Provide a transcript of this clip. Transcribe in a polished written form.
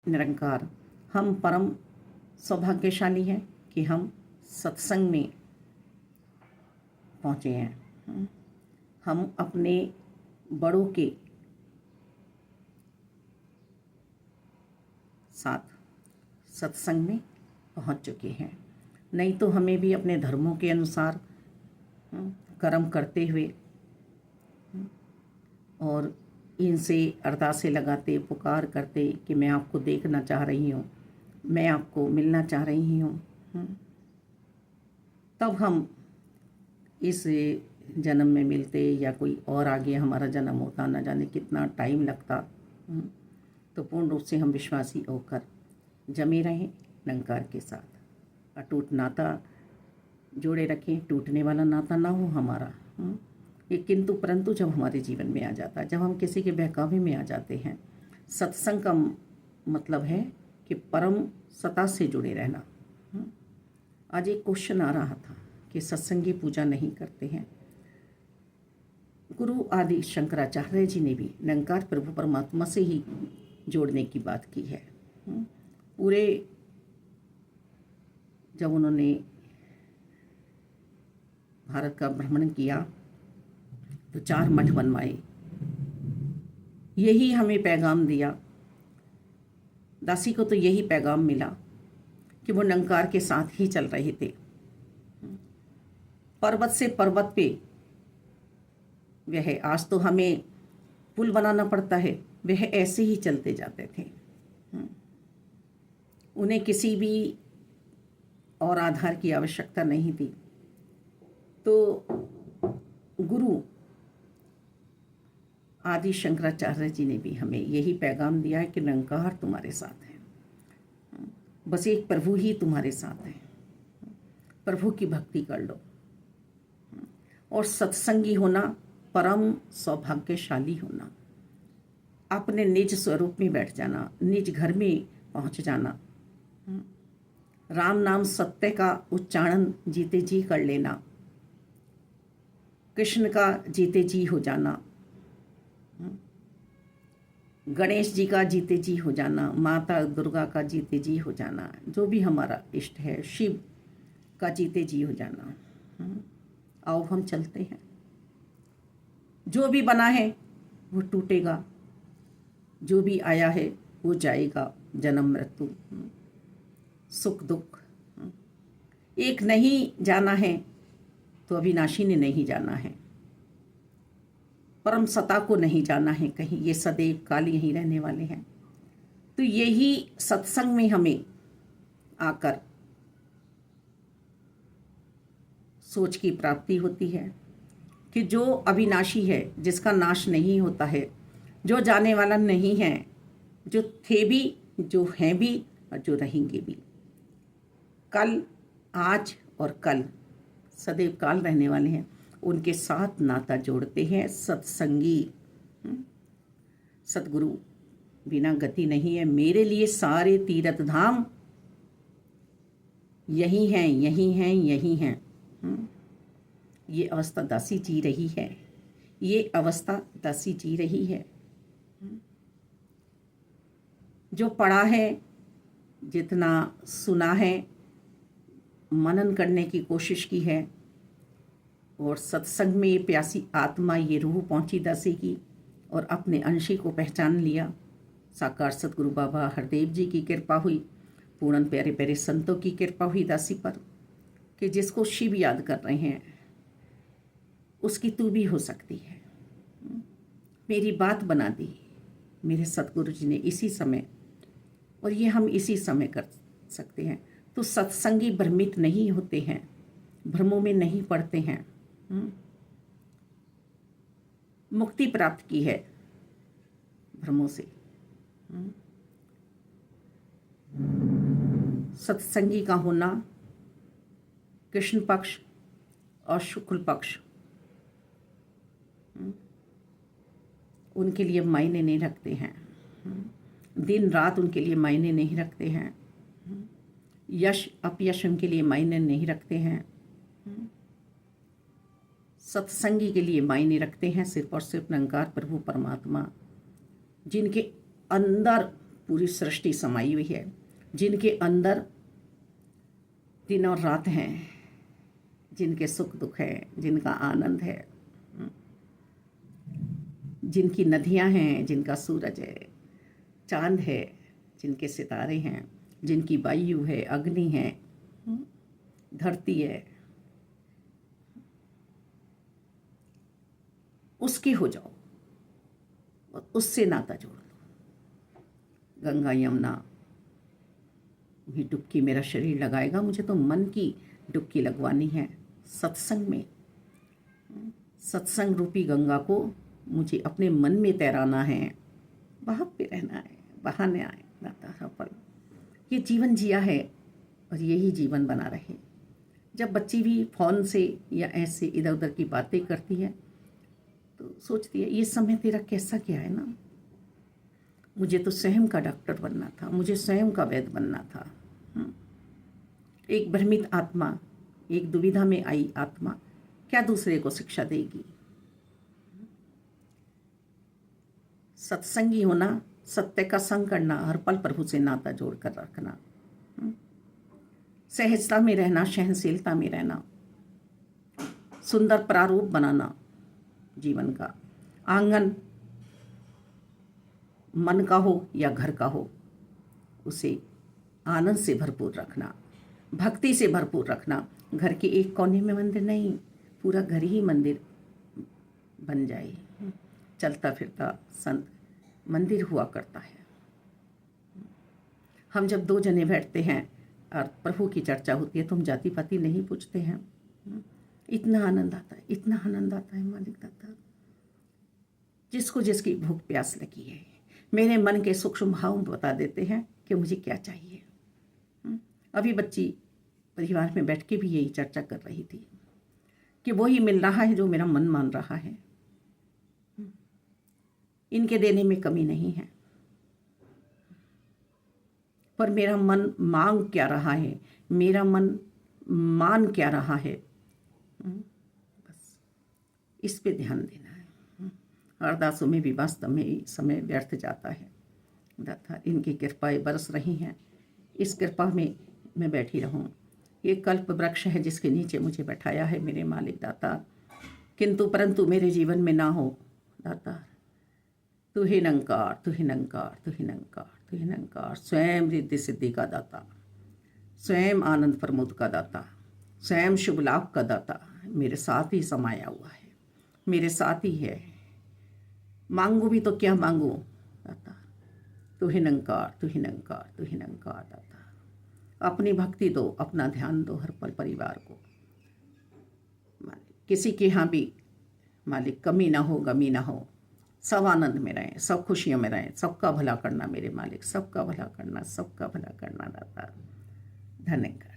निरंकार, हम परम सौभाग्यशाली हैं कि हम सत्संग में पहुँचे हैं। हम अपने बड़ों के साथ सत्संग में पहुँच चुके हैं। नहीं तो हमें भी अपने धर्मों के अनुसार कर्म करते हुए और इनसे अरदासें लगाते, पुकार करते कि मैं आपको देखना चाह रही हूँ, मैं आपको मिलना चाह रही हूँ, तब हम इस जन्म में मिलते या कोई और आगे हमारा जन्म होता, न जाने कितना टाइम लगता। तो पूर्ण रूप से हम विश्वासी होकर जमे रहें निरंकार के साथ, अटूट नाता जोड़े रखें, टूटने वाला नाता ना हो हमारा। ये किंतु परंतु जब हमारे जीवन में आ जाता है, जब हम किसी के बहकावे में आ जाते हैं, सत्संग का मतलब है कि परम सत्ता से जुड़े रहना। आज एक क्वेश्चन आ रहा था कि सत्संगी पूजा नहीं करते हैं। गुरु आदि शंकराचार्य जी ने भी निरंकार प्रभु परमात्मा से ही जोड़ने की बात की है। पूरे जब उन्होंने भारत का भ्रमण किया तो 4 मठ बनवाए, यही हमें पैगाम दिया। दासी को तो यही पैगाम मिला कि वो निरंकार के साथ ही चल रहे थे। पर्वत से पर्वत पे वह, आज तो हमें पुल बनाना पड़ता है, वह ऐसे ही चलते जाते थे। उन्हें किसी भी और आधार की आवश्यकता नहीं थी। तो गुरु आदि शंकराचार्य जी ने भी हमें यही पैगाम दिया है कि निरंकार तुम्हारे साथ है, बस एक प्रभु ही तुम्हारे साथ है। प्रभु की भक्ति कर लो और सत्संगी होना, परम सौभाग्यशाली होना, अपने निज स्वरूप में बैठ जाना, निज घर में पहुंच जाना, राम नाम सत्य का उच्चारण जीते जी कर लेना, कृष्ण का जीते जी हो जाना, गणेश जी का जीते जी हो जाना, माता दुर्गा का जीते जी हो जाना, जो भी हमारा इष्ट है, शिव का जीते जी हो जाना। आओ हम चलते हैं। जो भी बना है वो टूटेगा, जो भी आया है वो जाएगा, जन्म मृत्यु सुख दुख। एक नहीं जाना है तो अविनाशी ने नहीं जाना है, परम सत्ता को नहीं जाना है कहीं, ये सदैव काल यहीं रहने वाले हैं। तो यही सत्संग में हमें आकर सोच की प्राप्ति होती है कि जो अविनाशी है, जिसका नाश नहीं होता है, जो जाने वाला नहीं है, जो थे भी, जो हैं भी और जो रहेंगे भी, कल, आज और कल सदैव काल रहने वाले हैं, उनके साथ नाता जोड़ते हैं सत्संगी। सतगुरु बिना गति नहीं है। मेरे लिए सारे तीर्थ धाम यही हैं, यही हैं, यही हैं। ये अवस्था दासी जी रही है, ये अवस्था दासी जी रही है। जो पढ़ा है, जितना सुना है, मनन करने की कोशिश की है और सत्संग में ये प्यासी आत्मा, ये रूह पहुंची दासी की और अपने अंशी को पहचान लिया। साकार सतगुरु बाबा हरदेव जी की कृपा हुई, पूर्ण प्यारे प्यारे संतों की कृपा हुई दासी पर कि जिसको शिव याद कर रहे हैं उसकी तू भी हो सकती है। मेरी बात बना दी मेरे सतगुरु जी ने इसी समय, और ये हम इसी समय कर सकते हैं। तो सत्संगी भ्रमित नहीं होते हैं, भ्रमों में नहीं पड़ते हैं। मुक्ति प्राप्त की है भ्रमों से। सत्संगी का होना कृष्ण पक्ष और शुक्ल पक्ष उनके लिए मायने नहीं रखते हैं, दिन रात उनके लिए मायने नहीं रखते हैं, यश अपयश उनके लिए मायने नहीं रखते हैं। सत्संगी के लिए मायने रखते हैं सिर्फ और सिर्फ निरंकार प्रभु परमात्मा, जिनके अंदर पूरी सृष्टि समाई हुई है, जिनके अंदर दिन और रात हैं, जिनके सुख दुख है, जिनका आनंद है, जिनकी नदियां हैं, जिनका सूरज है, चांद है, जिनके सितारे हैं, जिनकी वायु है, अग्नि है, धरती है, उसके हो जाओ और उससे नाता जोड़ लो। गंगा यमुना भी डुबकी मेरा शरीर लगाएगा, मुझे तो मन की डुबकी लगवानी है सत्संग में। सत्संग रूपी गंगा को मुझे अपने मन में तैराना है, वहाँ पे रहना है, बहाने आए दाता पल। ये जीवन जिया है और यही जीवन बना रहे। जब बच्ची भी फ़ोन से या ऐसे इधर उधर की बातें करती है तो सोचती है ये समय तेरा कैसा क्या है ना, मुझे तो स्वयं का डॉक्टर बनना था, मुझे स्वयं का वैद्य बनना था। एक भ्रमित आत्मा, एक दुविधा में आई आत्मा क्या दूसरे को शिक्षा देगी? सत्संगी होना, सत्य का संग करना, हर पल प्रभु से नाता जोड़ कर रखना, सहजता में रहना, सहनशीलता में रहना, सुंदर प्रारूप बनाना जीवन का। आंगन मन का हो या घर का हो, उसे आनंद से भरपूर रखना, भक्ति से भरपूर रखना। घर के एक कोने में मंदिर नहीं, पूरा घर ही मंदिर बन जाए। चलता फिरता संत मंदिर हुआ करता है। हम जब दो जने बैठते हैं और प्रभु की चर्चा होती है तो हम जाति पाति नहीं पूछते हैं। इतना आनंद आता है, इतना आनंद आता है मालिक दाता। जिसको जिसकी भूख प्यास लगी है, मेरे मन के सूक्ष्म भाव बता देते हैं कि मुझे क्या चाहिए। अभी बच्ची परिवार में बैठ के भी यही चर्चा कर रही थी कि वही मिल रहा है जो मेरा मन मान रहा है। इनके देने में कमी नहीं है, पर मेरा मन मांग क्या रहा है, मेरा मन मान क्या रहा है, बस इस पे ध्यान देना है। अरदासों में भी वास्तव में समय व्यर्थ जाता है दाता। इनकी कृपाएं बरस रही हैं, इस कृपा में मैं बैठी रहूं। ये कल्प वृक्ष है जिसके नीचे मुझे बैठाया है मेरे मालिक दाता, किंतु परंतु मेरे जीवन में ना हो दाता। तू ही निरंकार, तू ही निरंकार, तू ही निरंकार, तू ही निरंकार। स्वयं रिद्धि सिद्धि का दाता, स्वयं आनंद प्रमोद का दाता, स्वयं शुभ लाभ का दाता मेरे साथ ही समाया हुआ है, मेरे साथ ही है। मांगू भी तो क्या मांगू दाता, तू ही निरंकार, तू ही निरंकार, तू ही निरंकार दाता। अपनी भक्ति दो, अपना ध्यान दो हर पल परिवार को मालिक। किसी के यहाँ भी मालिक कमी ना हो, गमी ना हो, सब आनंद में रहें, सब खुशियों में रहें। सबका भला करना मेरे मालिक, सबका भला करना, सबका भला करना दाता। धन्यवाद।